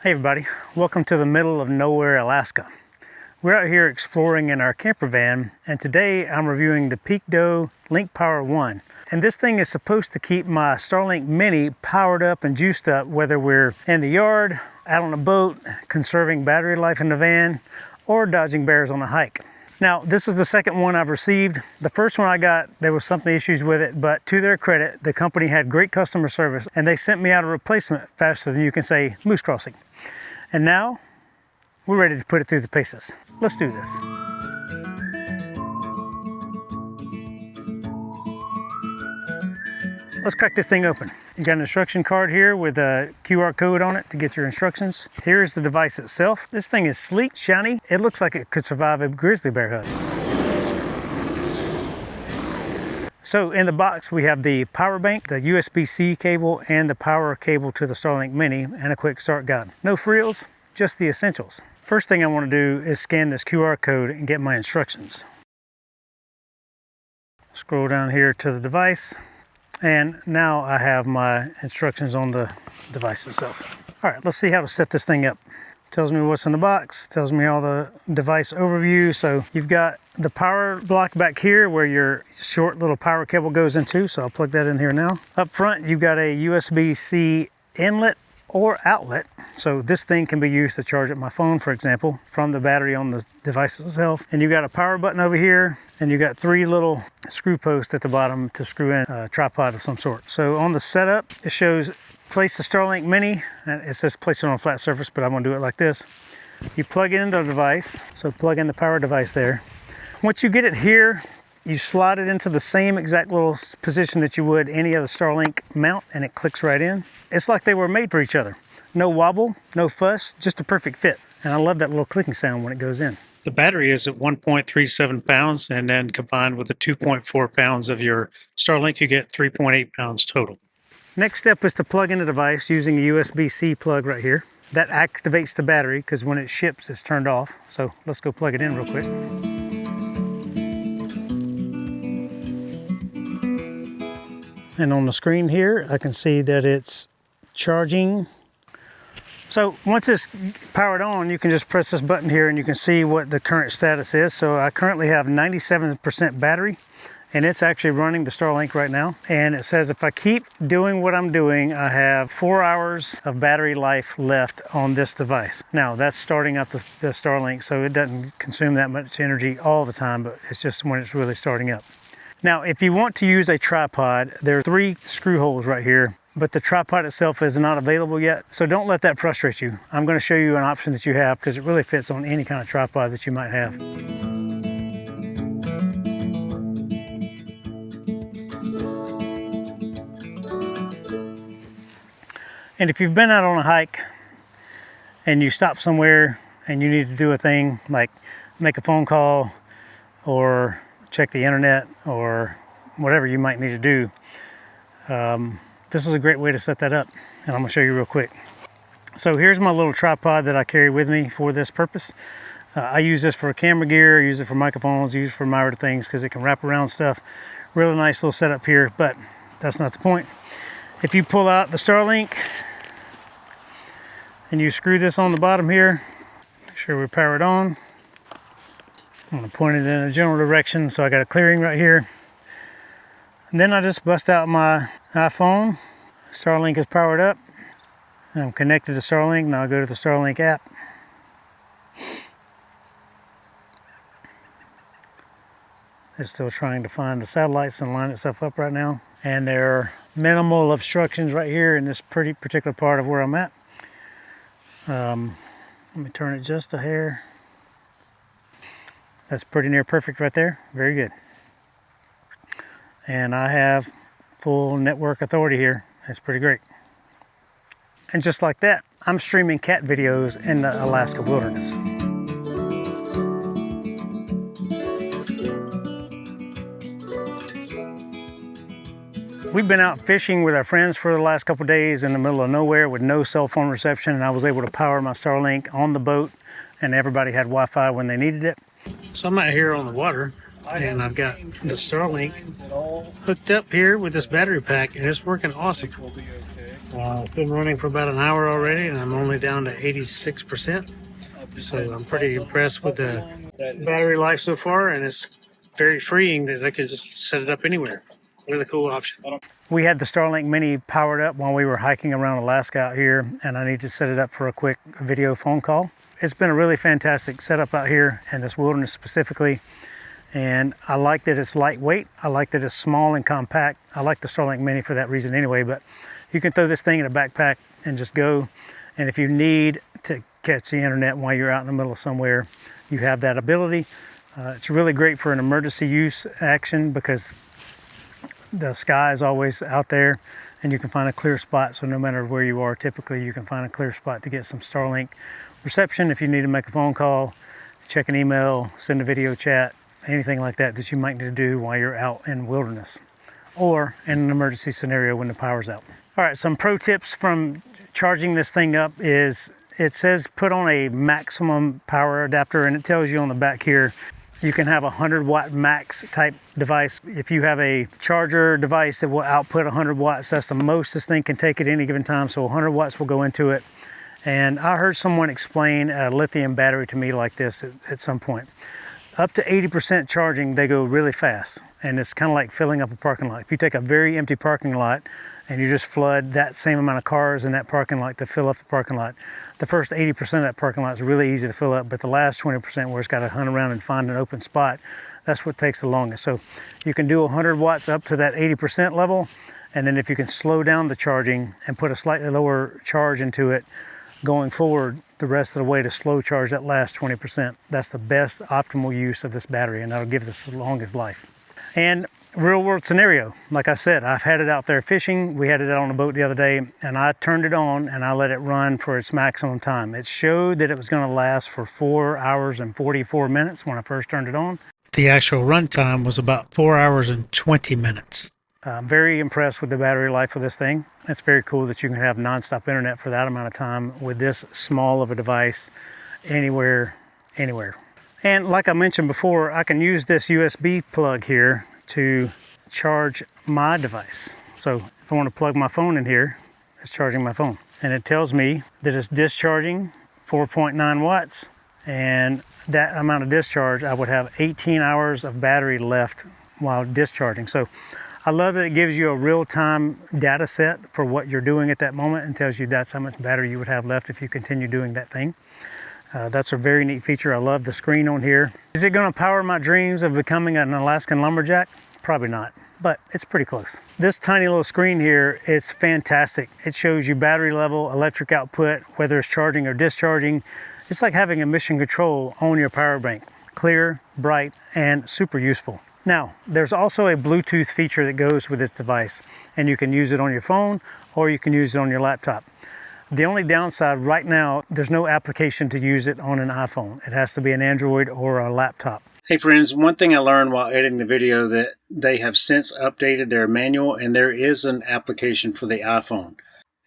Hey everybody, welcome to the middle of nowhere, Alaska. We're out here exploring in our camper van, and today I'm reviewing the PeakDo LinkPower 1. And this thing is supposed to keep my Starlink Mini powered up and juiced up, whether we're in the yard, out on a boat, conserving battery life in the van, or dodging bears on a hike. Now, this is the second one I've received. The first one I got, there was some issues with it, but to their credit, the company had great customer service and they sent me out a replacement faster than you can say moose crossing. And now, we're ready to put it through the paces. Let's do this. Let's crack this thing open. You got an instruction card here with a QR code on it to get your instructions. Here's the device itself. This thing is sleek, shiny. It looks like it could survive a grizzly bear hunt. So in the box, we have the power bank, the USB-C cable, and the power cable to the Starlink Mini, and a quick start guide. No frills, just the essentials. First thing I want to do is scan this QR code and get my instructions. Scroll down here to the device. And now I have my instructions on the device itself. All right, let's see how to set this thing up. Tells me what's in the box, tells me all the device overview. So you've got the power block back here where your short little power cable goes into. So I'll plug that in here now. Up front, you've got a USB-C inlet or outlet. So this thing can be used to charge up my phone, for example, from the battery on the device itself. And you've got a power button over here, and you got three little screw posts at the bottom to screw in a tripod of some sort. So on the setup, it shows place the Starlink Mini, and it says place it on a flat surface, but I'm gonna do it like this. You plug it into the device, so plug in the power device there. Once you get it here, you slide it into the same exact little position that you would any other Starlink mount, and it clicks right in. It's like they were made for each other. No wobble, no fuss, just a perfect fit. And I love that little clicking sound when it goes in. The battery is at 1.37 pounds, and then combined with the 2.4 pounds of your Starlink, you get 3.8 pounds total. Next step is to plug in the device using a USB-C plug right here. That activates the battery because when it ships, it's turned off. So let's go plug it in real quick. And on the screen here, I can see that it's charging. So once it's powered on, you can just press this button here and you can see what the current status is. So I currently have 97% battery, and it's actually running the Starlink right now. And it says if I keep doing what I'm doing, I have 4 hours of battery life left on this device. Now that's starting up the Starlink, so it doesn't consume that much energy all the time, but it's just when it's really starting up. Now, if you want to use a tripod, there are 3 screw holes right here, but the tripod itself is not available yet, so don't let that frustrate you. I'm going to show you an option that you have because it really fits on any kind of tripod that you might have. And if you've been out on a hike and you stop somewhere and you need to do a thing like make a phone call or check the internet or whatever you might need to do, this is a great way to set that up, and I'm going to show you real quick. So here's my little tripod that I carry with me for this purpose. I use this for camera gear, I use it for microphones, I use it for my other things because it can wrap around stuff. Really nice little setup here, but that's not the point. If you pull out the Starlink and you screw this on the bottom here, make sure we power it on. I'm going to point it in a general direction, so I got a clearing right here. And then I just bust out my iPhone. Starlink is powered up. I'm connected to Starlink. Now I go to the Starlink app. It's still trying to find the satellites and line itself up right now. And there are minimal obstructions right here in this pretty particular part of where I'm at. Let me turn it just a hair. That's pretty near perfect right there. Very good. And I have full network authority here. That's pretty great. And just like that, I'm streaming cat videos in the Alaska wilderness. We've been out fishing with our friends for the last couple of days in the middle of nowhere with no cell phone reception, and I was able to power my Starlink on the boat, and everybody had Wi-Fi when they needed it. So I'm out here on the water, and I've got the Starlink hooked up here with this battery pack, and it's working awesome. It's been running for about an hour already, and I'm only down to 86%. So I'm pretty impressed with the battery life so far, and it's very freeing that I can just set it up anywhere. Really cool option. We had the Starlink Mini powered up while we were hiking around Alaska out here, and I need to set it up for a quick video phone call. It's been a really fantastic setup out here in this wilderness specifically, and I like that it's lightweight. I like that it's small and compact. I like the Starlink Mini for that reason anyway, but you can throw this thing in a backpack and just go, and if you need to catch the internet while you're out in the middle of somewhere, you have that ability. It's really great for an emergency use action because the sky is always out there and you can find a clear spot. So no matter where you are, typically you can find a clear spot to get some Starlink reception if you need to make a phone call, check an email, send a video chat, anything like that that you might need to do while you're out in wilderness or in an emergency scenario when the power's out. All right, some pro tips from charging this thing up is it says put on a maximum power adapter, and it tells you on the back here you can have a 100 watt max type device. If you have a charger device that will output 100 watts, that's the most this thing can take at any given time. So 100 watts will go into it. And I heard someone explain a lithium battery to me like this at some point. Up to 80% charging, they go really fast. And it's kind of like filling up a parking lot. If you take a very empty parking lot and you just flood that same amount of cars in that parking lot to fill up the parking lot, the first 80% of that parking lot is really easy to fill up, but the last 20% where it's got to hunt around and find an open spot, that's what takes the longest. So you can do 100 watts up to that 80% level, and then if you can slow down the charging and put a slightly lower charge into it going forward the rest of the way to slow charge that last 20%, that's the best optimal use of this battery, and that'll give this the longest life. And real world scenario, like I said, I've had it out there fishing. We had it out on a boat the other day, and I turned it on and I let it run for its maximum time. It showed that it was going to last for 4 hours and 44 minutes when I first turned it on. The actual run time was about 4 hours and 20 minutes. I'm very impressed with the battery life of this thing. It's very cool that you can have nonstop internet for that amount of time with this small of a device anywhere. And like I mentioned before, I can use this USB plug here to charge my device. So if I want to plug my phone in here, it's charging my phone. And it tells me that it's discharging 4.9 watts. And that amount of discharge, I would have 18 hours of battery left while discharging. So I love that it gives you a real-time data set for what you're doing at that moment and tells you that's how much battery you would have left if you continue doing that thing. That's a very neat feature. I love the screen on here. Is it going to power my dreams of becoming an Alaskan lumberjack? Probably not, but it's pretty close. This tiny little screen here is fantastic. It shows you battery level, electric output, whether it's charging or discharging. It's like having a mission control on your power bank. Clear, bright, and super useful. Now, there's also a Bluetooth feature that goes with this device, and you can use it on your phone or you can use it on your laptop. The only downside right now, there's no application to use it on an iPhone. It has to be an Android or a laptop. Hey friends, one thing I learned while editing the video that they have since updated their manual, and there is an application for the iPhone.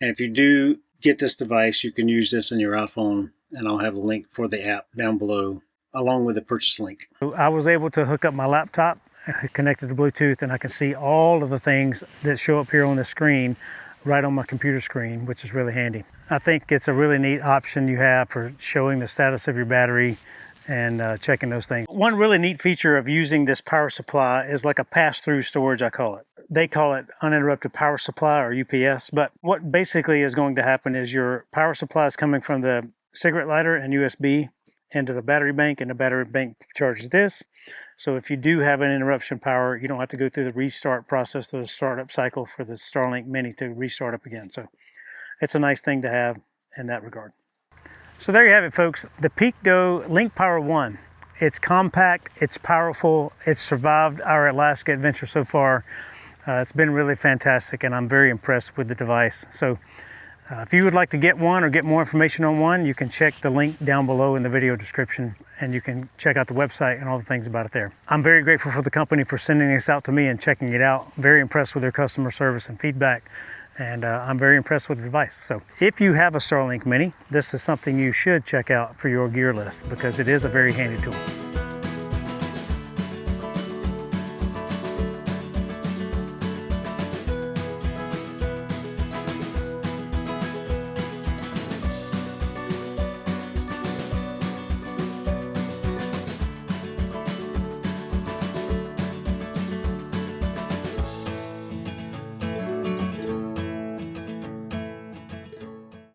And if you do get this device, you can use this in your iPhone, and I'll have a link for the app down below along with the purchase link. I was able to hook up my laptop, connected to Bluetooth, and I can see all of the things that show up here on the screen right on my computer screen, which is really handy. I think it's a really neat option you have for showing the status of your battery and checking those things. One really neat feature of using this power supply is like a pass-through storage, I call it. They call it uninterrupted power supply or UPS, but what basically is going to happen is your power supply is coming from the cigarette lighter and USB into the battery bank, and the battery bank charges this. So if you do have an interruption power, you don't have to go through the restart process, the startup cycle for the Starlink Mini to restart up again. So it's a nice thing to have in that regard. So there you have it, folks. The PeakDo LinkPower 1. It's compact, it's powerful, it's survived our Alaska adventure so far. It's been really fantastic, and I'm very impressed with the device. So if you would like to get one or get more information on one, you can check the link down below in the video description, and you can check out the website and all the things about it there. I'm very grateful for the company for sending this out to me and checking it out. Very impressed with their customer service and feedback, and I'm very impressed with the device. So if you have a Starlink Mini, this is something you should check out for your gear list because it is a very handy tool.